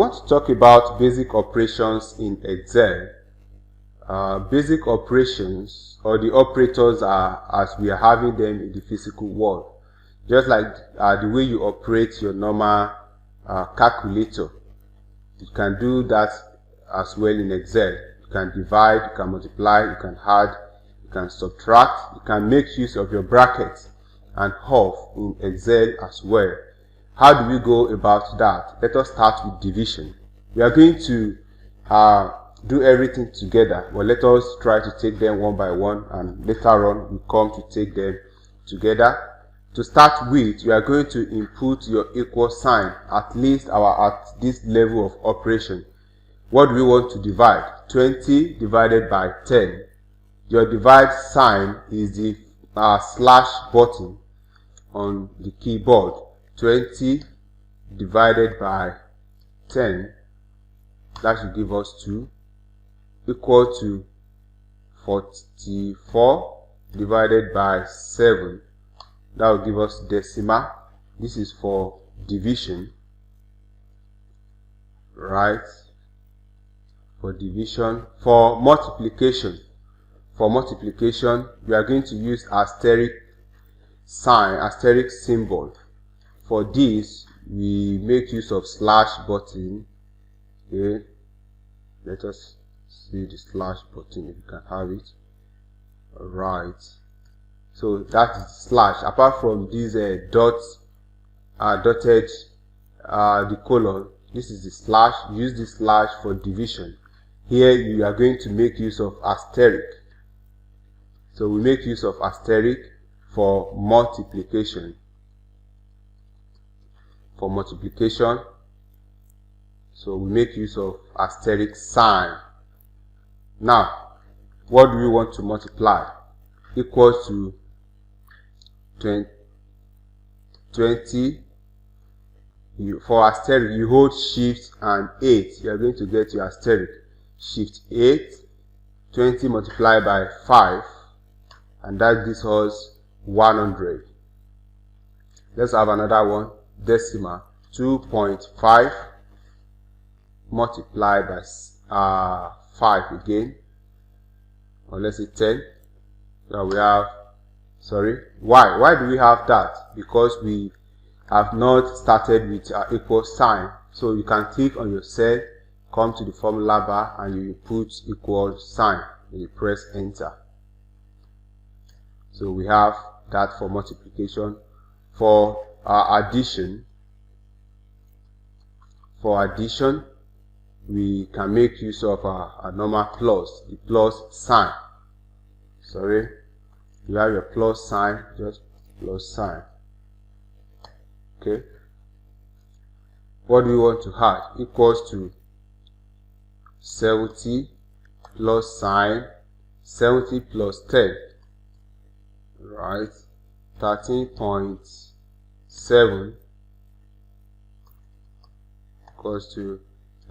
want to talk about basic operations in Excel. Basic operations, or the operators, are as we are having them in the physical world. Just like the way you operate your normal calculator, you can do that as well in Excel. You can divide, you can multiply, you can add, you can subtract, you can make use of your brackets and half in Excel as well. How do we go about that? Let us start with division. We are going to do everything together, but let us try to take them one by one, and later on we come to take them together. To start with, you are going to input your equal sign, at least at this level of operation. What do we want to divide? 20 divided by 10. Your divide sign is the slash button on the keyboard. 20 divided by 10, that should give us 2, equal to 44 divided by 7. That will give us decimal. This is for division, right? For division. For multiplication, we are going to use asterisk sign, asterisk symbol. For this, we make use of slash button. Okay, let us see the slash button if you can have it. Alright, so that is slash. Apart from these dots dotted the colon, this is the slash. Use the slash for division. Here you are going to make use of asterisk. So we make use of asterisk for multiplication. So we make use of asterisk sign. Now, what do we want to multiply? Equals to 20. For asterisk, you hold shift and 8. You are going to get your asterisk. Shift 8. 20 multiplied by 5. And that gives us 100. Let's have another one. Decimal. 2.5 multiplied by 5 again, or let's say 10. So we have, why do we have that? Because we have not started with equal sign. So you can click on your cell, come to the formula bar, and you put equal sign and you press enter. So we have that for multiplication. For addition, we can make use of a normal plus, the plus sign. You have your plus sign, just plus sign. Okay. What do we want to add? Equals to 70 plus sign, 70 plus 10. Right. 13.7 equals to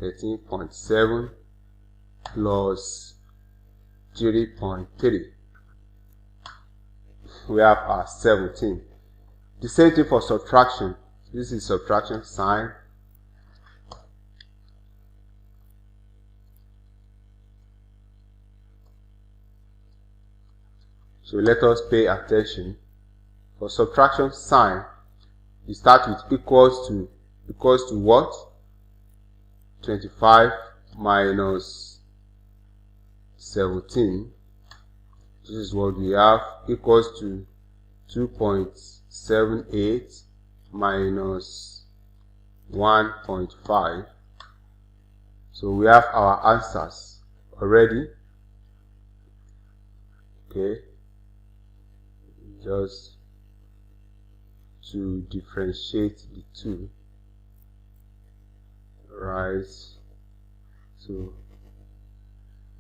13.7 plus 3.3. We have our 17. The same thing for subtraction. This is subtraction sign. So let us pay attention. For subtraction sign, you start with equals to what? 25 minus 17. This is what we have. Equals to 2.78 minus 1.5. So we have our answers already. Okay. Just to differentiate the two. Right. So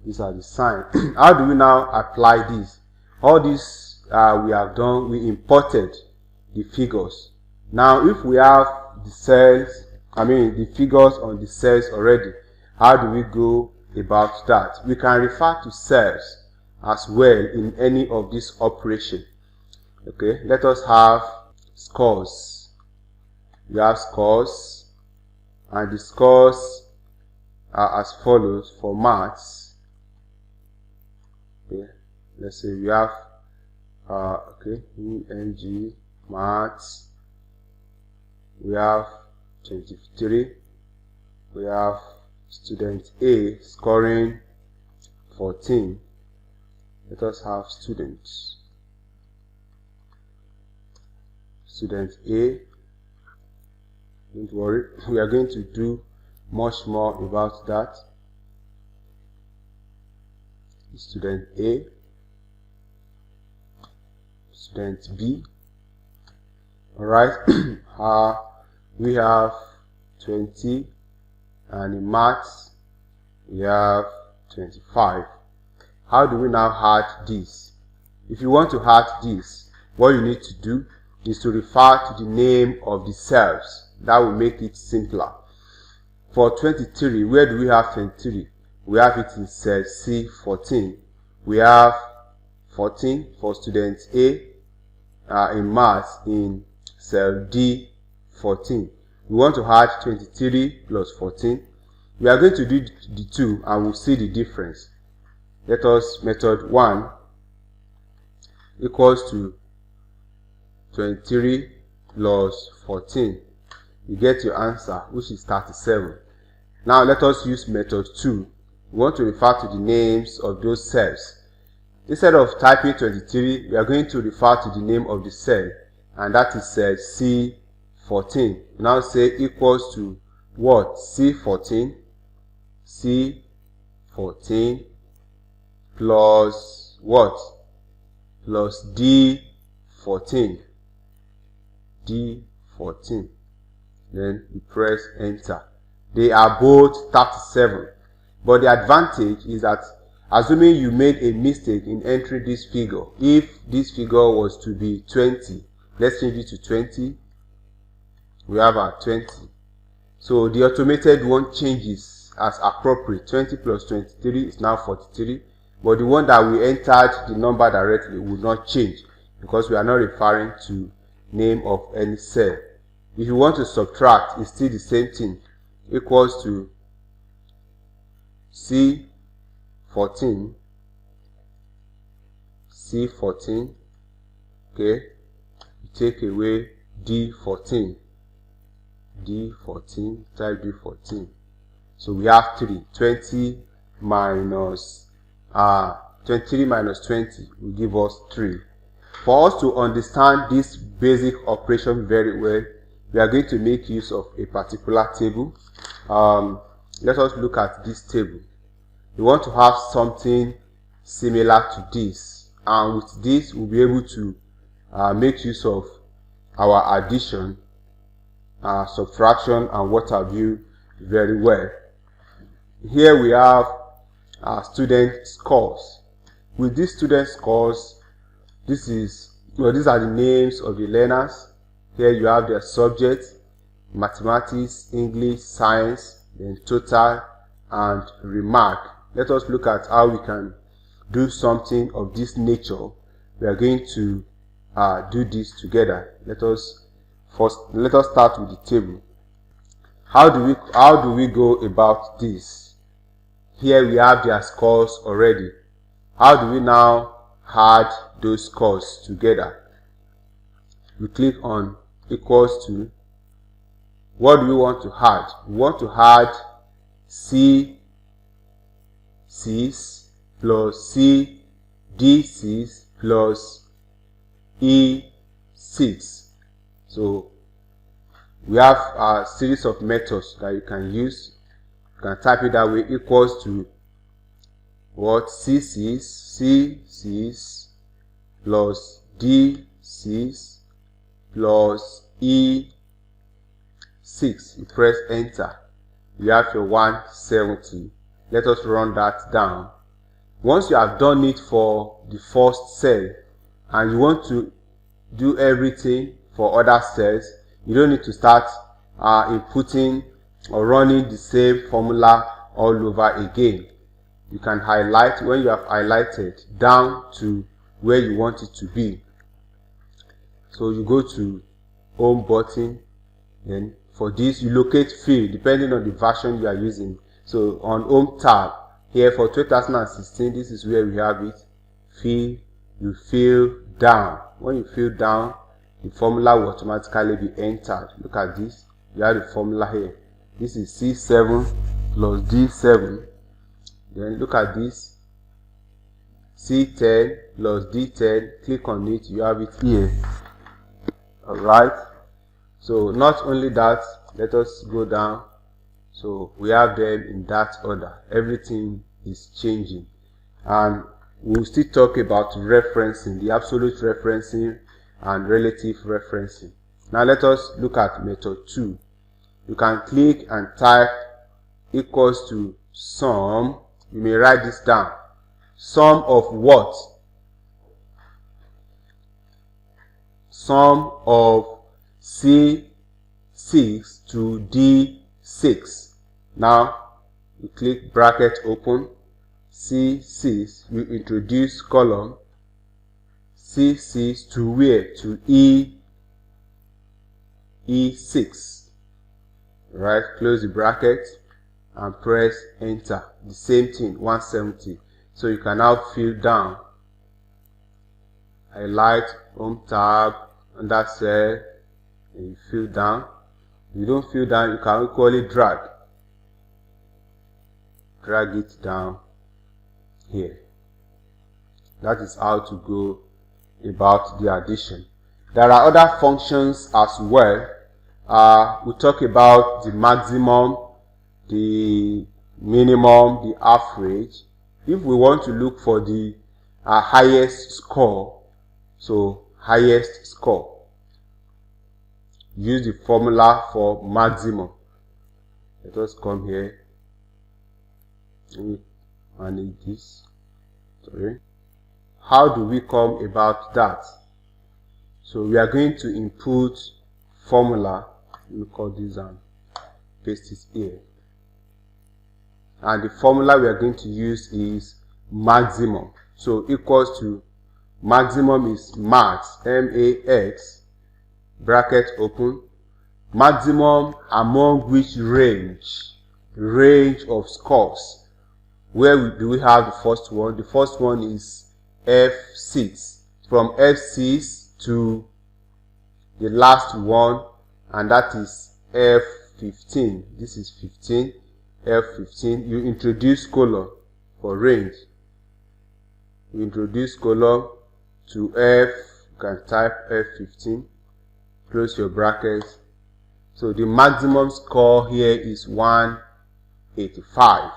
these are the signs. How do we now apply this? All this we have done, we imported the figures. Now if we have the cells, the figures on the cells already, how do we go about that? We can refer to cells as well in any of these operations. Okay, let us have scores. You have scores, and the scores are as follows for maths. Okay, let's say we have ENG maths, we have 23, we have student A scoring 14. Let us have student A. Don't worry, we are going to do much more about that. Student A, student B. Alright, we have 20, and in maths we have 25. How do we now add this? If you want to add this, what you need to do is to refer to the name of the cells. That will make it simpler. For 23, where do we have 23? We have it in cell C14. We have 14 for student A in maths in cell D14. We want to add 23 plus 14. We are going to do the two and we'll see the difference. Let us method 1 equals to 23 plus 14. You get your answer, which is 37. Now let us use method 2. We want to refer to the names of those cells. Instead of typing 23, we are going to refer to the name of the cell, and that is cell C14. Now say equals to what? C14 plus what? Plus D14. Then we press enter. They are both 37, but the advantage is that assuming you made a mistake in entering this figure, if this figure was to be 20, let's change it to 20. We have our 20. So the automated one changes as appropriate. 20 plus 23 is now 43, but the one that we entered the number directly will not change because we are not referring to name of any cell. If you want to subtract, it's still the same thing. Equals to C14, okay, you take away D14, type D14. So we have 3. 23 minus 20 will give us 3. For us to understand this basic operation very well, we are going to make use of a particular table. Let us look at this table. We want to have something similar to this, and with this we'll be able to make use of our addition, subtraction, and what have you very well. Here we have our student scores. With these student scores, these are the names of the learners. Here you have their subjects: mathematics, English, science, then total and remark. Let us look at how we can do something of this nature. We are going to do this together. Let us start with the table. How do we go about this? Here we have their scores already. How do we now add those scores together? We click on equals to. What do we want to add? We want to add C6 plus D6 plus E6. So we have a series of methods that you can use. You can type it that way: equals to what? C6 plus D6 plus E6. You press enter. You have your 170. Let us run that down. Once you have done it for the first cell and you want to do everything for other cells, you don't need to start inputting or running the same formula all over again. You can highlight when you have highlighted down to where you want it to be. So you go to home button, then for this, you locate field depending on the version you are using. So on Home tab here for 2016, this is where we have it. Fill, you fill down. When you fill down, the formula will automatically be entered. Look at this. You have the formula here. This is C7 plus D7. Then look at this. C10 plus D10. Click on it. You have it here. Alright. So not only that, let us go down. So we have them in that order. Everything is changing. And we'll still talk about referencing, the absolute referencing and relative referencing. Now let us look at method 2. You can click and type equals to sum. You may write this down. Sum of what? Sum of C6 to D6. Now you click bracket open. C6, you introduce column. C6 to where? To E6. Right, close the bracket and press enter. The same thing, 170. So you can now fill down. Highlight Home tab under cell and you fill down. If you don't fill down, you can equally drag it down here. That is how to go about the addition. There are other functions as well. We talk about the maximum, the minimum, the average. If we want to look for the highest score, so highest score, use the formula for maximum. Let us come here. Let me manage this. Sorry. How do we come about that? So we are going to input formula. Let me call this and paste it here. And the formula we are going to use is maximum. So equals to maximum is max, M-A-X, bracket open. Maximum among which range? Range of scores. Where do we have the first one? The first one is F6. From F6 to the last one, and that is F15. This is 15. F15. You introduce colon for range. You introduce colon to F. You can type F15. Close your brackets. So the maximum score here is 185.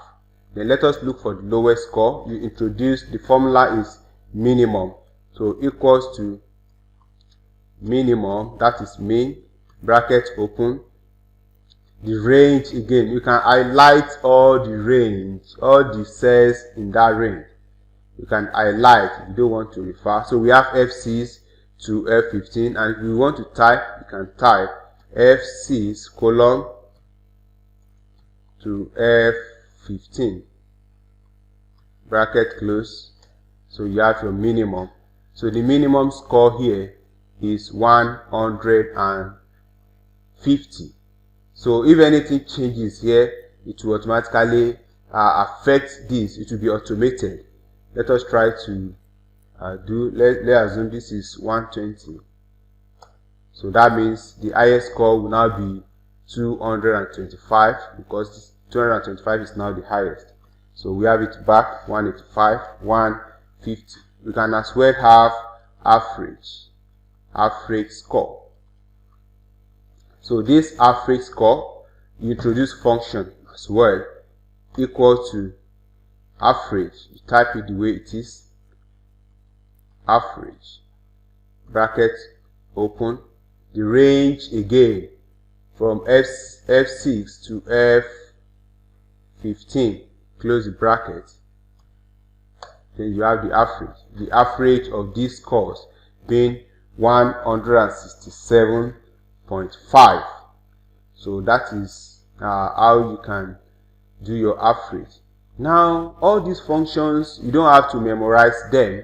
Then let us look for the lowest score. You introduce, the formula is minimum. So equals to minimum, that is mean, bracket open. The range, again, you can highlight all the range, all the cells in that range. You can highlight if you don't want to refer. So we have F6 to F15, and if you want to type, you can type F6 colon to F15. Bracket close. So you have your minimum. So the minimum score here is 150. So if anything changes here, it will automatically affect this. It will be automated. Let us try to let's assume this is 120. So that means the highest score will now be 225, because 225 is now the highest. So we have it back 185, 150. We can as well have average score. So this average score, you introduce function as well, equal to average. You type it the way it is, average, bracket open. The range again from F6 to F15, close the bracket. Then you have the average. The average of these scores being 167.5. So that is how you can do your average. Now, all these functions, you don't have to memorize them.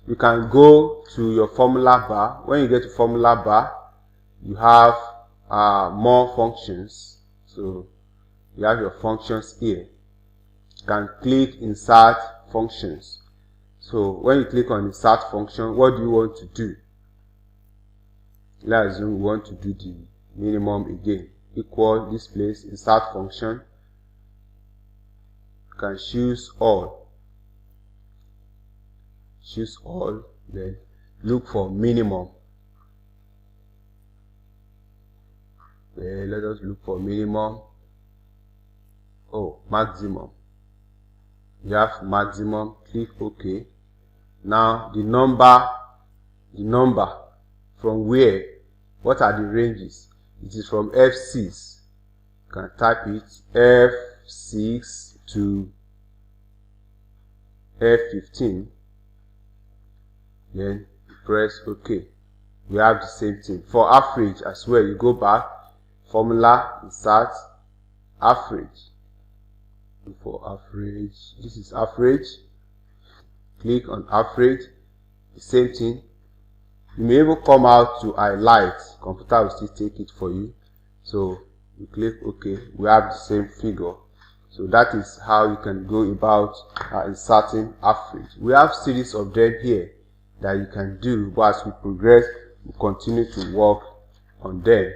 You can go to your formula bar. When you get to formula bar, you have more functions. So you have your functions here. You can click insert functions. So when you click on insert function, what do you want to do? Let's assume we want to do the minimum again. Equal this place, insert function. You can choose all. Choose all, then look for minimum. Let us look for minimum. Oh, maximum. You have maximum, click OK. Now the number from where, what are the ranges? It is from F6. You can type it F6 to F15. Then press OK. We have the same thing for average as well. You go back, formula, insert average. For average, this is average. Click on average. The same thing. You may even come out to highlight. Computer will still take it for you. So you click OK. We have the same figure. So that is how you can go about inserting average. We have series of them here that you can do, but as we progress, we continue to work on them.